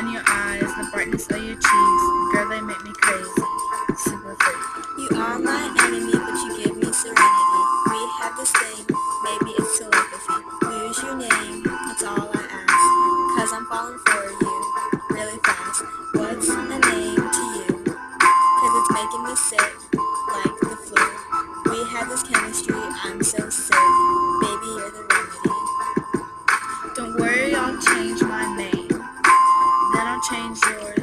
in your eyes, the brightness of your cheeks. Girl, they make me crazy. Super freak. You are my enemy, but you give me serenity. We have this thing, maybe it's telepathy. Use your name, that's all I ask. Cause I'm falling for you, really fast. What's a name to you? Cause it's making me sick, like the flu. We have this chemistry, I'm so sick. Baby, you're the remedy. Don't worry, I'll change my name. Then I'll change yours.